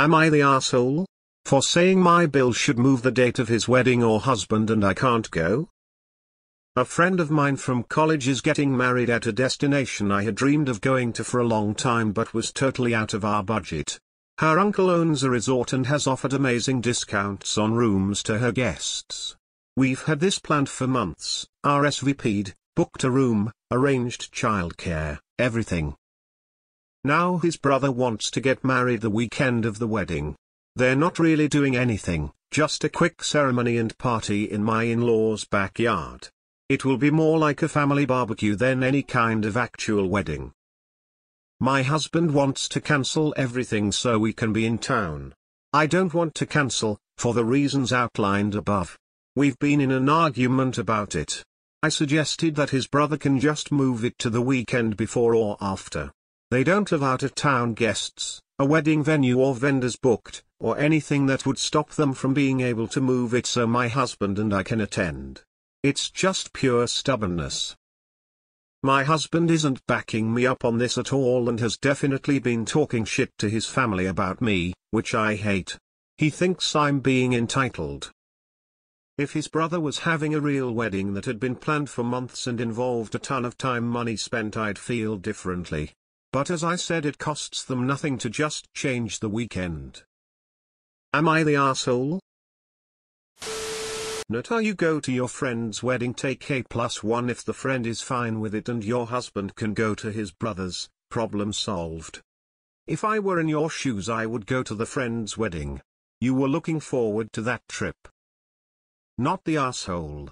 Am I the asshole? For saying my BIL should move the date of his wedding or husband and I can't go? A friend of mine from college is getting married at a destination I had dreamed of going to for a long time but was totally out of our budget. Her uncle owns a resort and has offered amazing discounts on rooms to her guests. We've had this planned for months, RSVP'd, booked a room, arranged childcare, everything. Now his brother wants to get married the weekend of the wedding. They're not really doing anything, just a quick ceremony and party in my in-laws' backyard. It will be more like a family barbecue than any kind of actual wedding. My husband wants to cancel everything so we can be in town. I don't want to cancel, for the reasons outlined above. We've been in an argument about it. I suggested that his brother can just move it to the weekend before or after. They don't have out-of-town guests, a wedding venue or vendors booked, or anything that would stop them from being able to move it so my husband and I can attend. It's just pure stubbornness. My husband isn't backing me up on this at all and has definitely been talking shit to his family about me, which I hate. He thinks I'm being entitled. If his brother was having a real wedding that had been planned for months and involved a ton of time money spent, I'd feel differently. But as I said, it costs them nothing to just change the weekend. Am I the asshole? Not you go to your friend's wedding, take A+1 if the friend is fine with it and your husband can go to his brother's, problem solved. If I were in your shoes I would go to the friend's wedding. You were looking forward to that trip. Not the asshole.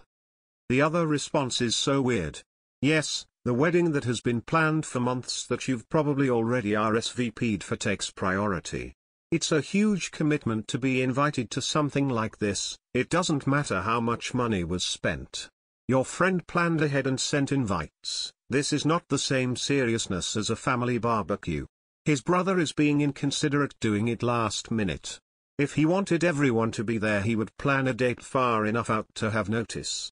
The other response is so weird. Yes, the wedding that has been planned for months that you've probably already RSVP'd for takes priority. It's a huge commitment to be invited to something like this. It doesn't matter how much money was spent. Your friend planned ahead and sent invites. This is not the same seriousness as a family barbecue. His brother is being inconsiderate doing it last minute. If he wanted everyone to be there he would plan a date far enough out to have notice.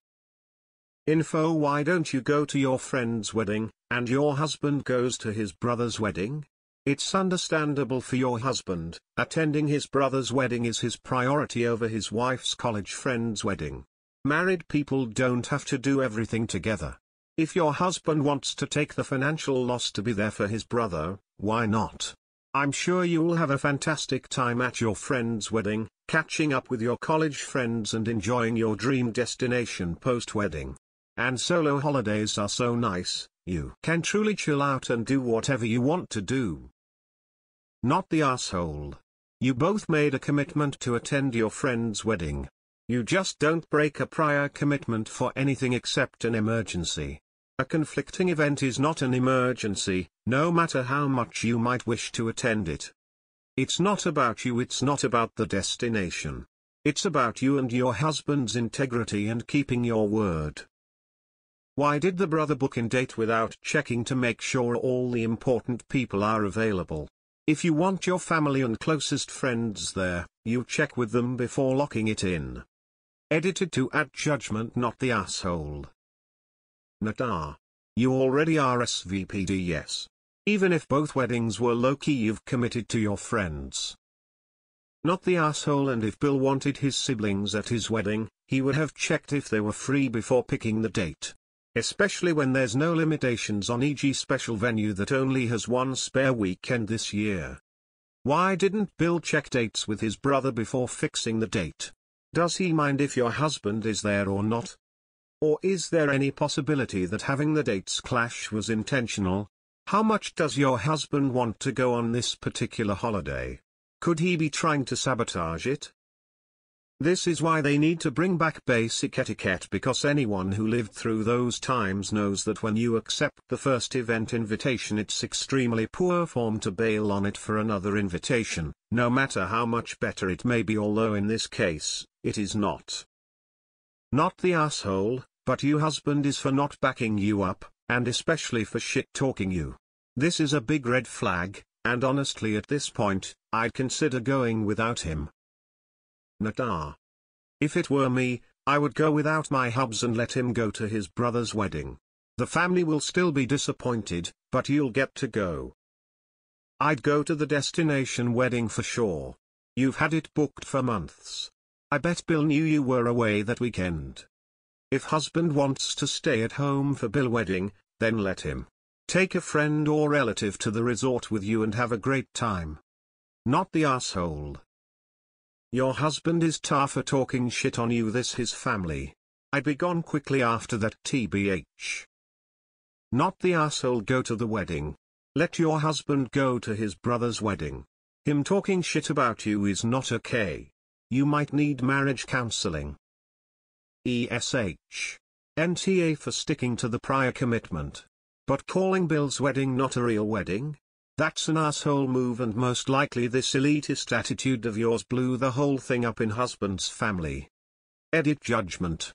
Info: why don't you go to your friend's wedding, and your husband goes to his brother's wedding? It's understandable for your husband. Attending his brother's wedding is his priority over his wife's college friend's wedding. Married people don't have to do everything together. If your husband wants to take the financial loss to be there for his brother, why not? I'm sure you'll have a fantastic time at your friend's wedding, catching up with your college friends and enjoying your dream destination post-wedding. And solo holidays are so nice, you can truly chill out and do whatever you want to do. Not the asshole. You both made a commitment to attend your friend's wedding. You just don't break a prior commitment for anything except an emergency. A conflicting event is not an emergency, no matter how much you might wish to attend it. It's not about you, it's not about the destination. It's about you and your husband's integrity and keeping your word. Why did the brother book in date without checking to make sure all the important people are available? If you want your family and closest friends there, you check with them before locking it in. Edited to add judgment, not the asshole. Not you already RSVP'd, yes. Even if both weddings were low-key, you've committed to your friends. Not the asshole. And if Bill wanted his siblings at his wedding, he would have checked if they were free before picking the date. Especially when there's no limitations on, e.g. special venue that only has one spare weekend this year. Why didn't Bill check dates with his brother before fixing the date? Does he mind if your husband is there or not? Or is there any possibility that having the dates clash was intentional? How much does your husband want to go on this particular holiday? Could he be trying to sabotage it? This is why they need to bring back basic etiquette, because anyone who lived through those times knows that when you accept the first event invitation, it's extremely poor form to bail on it for another invitation, no matter how much better it may be, although in this case, it is not. Not the asshole, but you husband is for not backing you up, and especially for shit-talking you. This is a big red flag, and honestly at this point, I'd consider going without him. Not if it were me, I would go without my hubs and let him go to his brother's wedding. The family will still be disappointed, but you'll get to go. I'd go to the destination wedding for sure. You've had it booked for months. I bet Bill knew you were away that weekend. If husband wants to stay at home for Bill wedding, then let him. Take a friend or relative to the resort with you and have a great time. Not the asshole. Your husband is tougher talking shit on you, this his family. I'd be gone quickly after that tbh. Not the asshole. Go to the wedding. Let your husband go to his brother's wedding. Him talking shit about you is not okay. You might need marriage counseling. NTA for sticking to the prior commitment. But calling Bill's wedding not a real wedding? That's an asshole move, and most likely this elitist attitude of yours blew the whole thing up in husband's family. Edit judgment.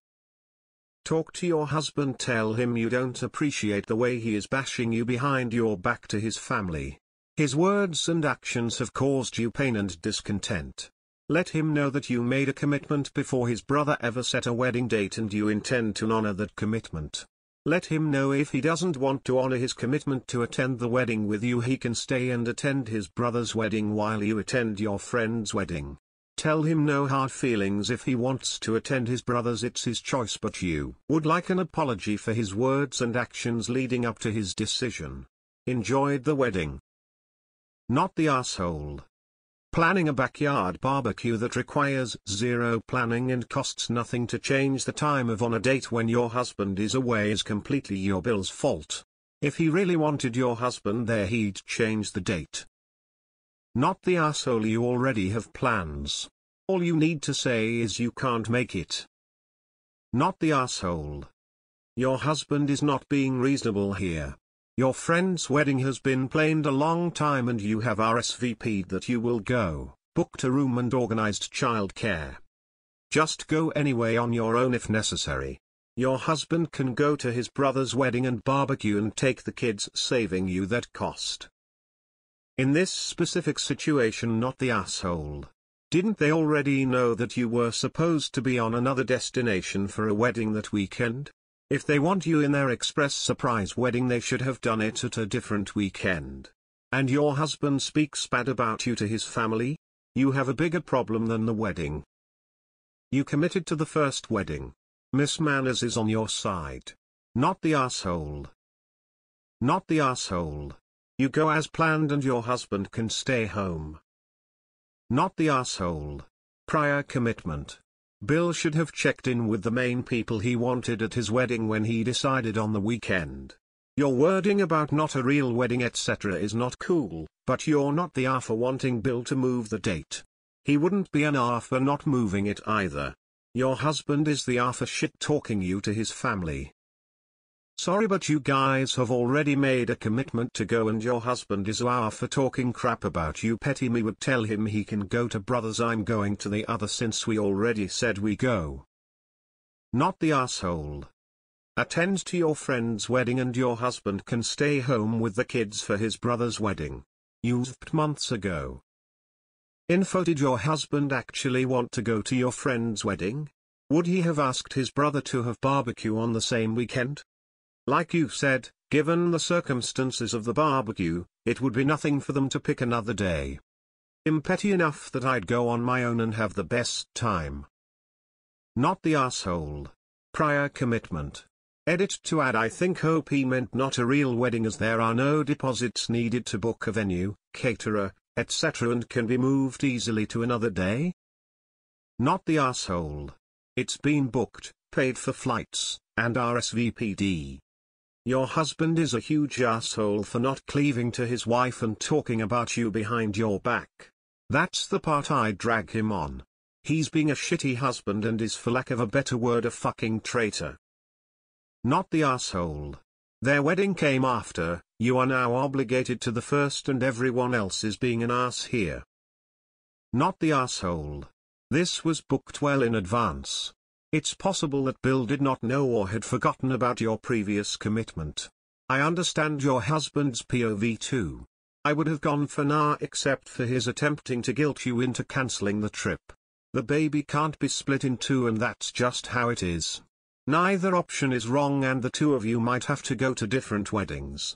Talk to your husband, tell him you don't appreciate the way he is bashing you behind your back to his family. His words and actions have caused you pain and discontent. Let him know that you made a commitment before his brother ever set a wedding date and you intend to honor that commitment. Let him know if he doesn't want to honor his commitment to attend the wedding with you, he can stay and attend his brother's wedding while you attend your friend's wedding. Tell him no hard feelings if he wants to attend his brother's, it's his choice, but you would like an apology for his words and actions leading up to his decision. Enjoyed the wedding. Not the asshole. Planning a backyard barbecue that requires zero planning and costs nothing to change the time of on a date when your husband is away is completely your Bill's fault. If he really wanted your husband there, he'd change the date. Not the asshole. You already have plans. All you need to say is you can't make it. Not the asshole. Your husband is not being reasonable here. Your friend's wedding has been planned a long time and you have RSVP'd that you will go, booked a room and organized childcare. Just go anyway on your own if necessary. Your husband can go to his brother's wedding and barbecue and take the kids, saving you that cost. In this specific situation, not the asshole. Didn't they already know that you were supposed to be on another destination for a wedding that weekend? If they want you in their express surprise wedding, they should have done it at a different weekend. And your husband speaks bad about you to his family? You have a bigger problem than the wedding. You committed to the first wedding. Miss Manners is on your side. Not the asshole. Not the asshole. You go as planned and your husband can stay home. Not the asshole. Prior commitment. Bill should have checked in with the main people he wanted at his wedding when he decided on the weekend. Your wording about not a real wedding etc. is not cool, but you're not the A for wanting Bill to move the date. He wouldn't be an A for not moving it either. Your husband is the A for shit talking you to his family. Sorry, but you guys have already made a commitment to go and your husband is A for talking crap about you. Petty me would tell him he can go to brother's, I'm going to the other since we already said we go. Not the asshole. Attend to your friend's wedding and your husband can stay home with the kids for his brother's wedding. Used months ago. Info: did your husband actually want to go to your friend's wedding? Would he have asked his brother to have barbecue on the same weekend? Like you said, given the circumstances of the barbecue, it would be nothing for them to pick another day. I'm petty enough that I'd go on my own and have the best time. Not the asshole. Prior commitment. Edit to add: I think hope he meant not a real wedding as there are no deposits needed to book a venue, caterer, etc. and can be moved easily to another day. Not the asshole. It's been booked, paid for flights, and RSVP'd. Your husband is a huge asshole for not cleaving to his wife and talking about you behind your back. That's the part I'd drag him on. He's being a shitty husband and is, for lack of a better word, a fucking traitor. Not the asshole. Their wedding came after, you are now obligated to the first and everyone else is being an ass here. Not the asshole. This was booked well in advance. It's possible that Bill did not know or had forgotten about your previous commitment. I understand your husband's POV too. I would have gone for nah except for his attempting to guilt you into cancelling the trip. The baby can't be split in two and that's just how it is. Neither option is wrong and the two of you might have to go to different weddings.